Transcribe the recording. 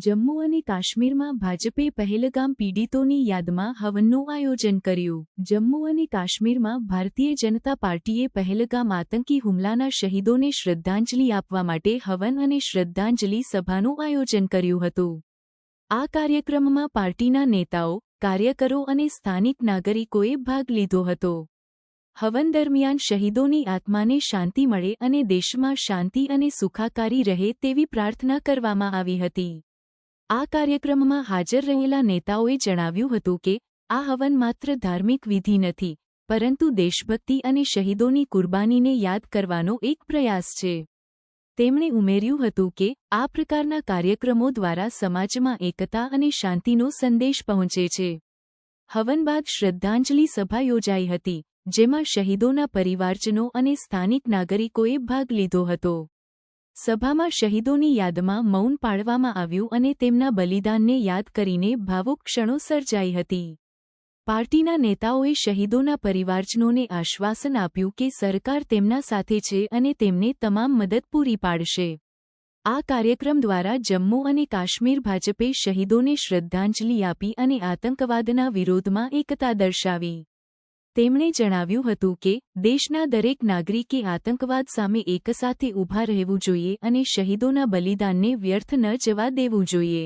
જમ્મુ અને કાશ્મીરમાં ભાજપે પહેલગામ પીડિતોની યાદમાં હવનનું આયોજન કર્યું। જમ્મુ અને કાશ્મીરમાં ભારતીય જનતા પાર્ટીએ પહેલગામ આતંકી હુમલાના શહીદોને શ્રદ્ધાંજલિ આપવા માટે હવન અને શ્રદ્ધાંજલિ સભાનું આયોજન કર્યું હતું। આ કાર્યક્રમમાં પાર્ટીના નેતાઓ, કાર્યકરો અને સ્થાનિક નાગરિકોએ ભાગ લીધો હતો। હવન દરમિયાન શહીદોની આત્માને શાંતિ મળે અને દેશમાં શાંતિ અને સુખાકારી રહે તેવી પ્રાર્થના કરવામાં આવી હતી। આ કાર્યક્રમમાં હાજર રહેલા નેતાઓએ જણાવ્યું હતું કે આ હવન માત્ર ધાર્મિક વિધિ નથી, પરંતુ દેશભક્તિ અને શહીદોની કુરબાનીને યાદ કરવાનો એક પ્રયાસ છે। તેમણે ઉમેર્યું હતું કે આ પ્રકારના કાર્યક્રમો દ્વારા સમાજમાં એકતા અને શાંતિનો સંદેશ પહોંચે છે। હવન બાદ શ્રદ્ધાંજલિ સભા યોજાઈ હતી, જેમાં શહીદોના પરિવારજનો અને સ્થાનિક નાગરિકોએ ભાગ લીધો હતો। સભામાં શહીદોની યાદમાં મૌન પાળવામાં આવ્યું અને તેમના બલિદાનને યાદ કરીને ભાવુક ક્ષણો સર્જાઈ હતી। પાર્ટીના નેતાઓએ શહીદોના પરિવારજનોને આશ્વાસન આપ્યું કે સરકાર તેમના સાથે છે અને તેમને તમામ મદદ પૂરી પાડશે। આ કાર્યક્રમ દ્વારા જમ્મુ અને કાશ્મીર ભાજપે શહીદોને શ્રદ્ધાંજલિ આપી અને આતંકવાદના વિરોધમાં એકતા દર્શાવી। તેમણે જણાવ્યું હતું કે દેશના દરેક નાગરિકે આતંકવાદ સામે એકસાથે ઊભા રહેવું જોઈએ અને શહીદોના બલિદાનને વ્યર્થ ન જવા દેવું જોઈએ।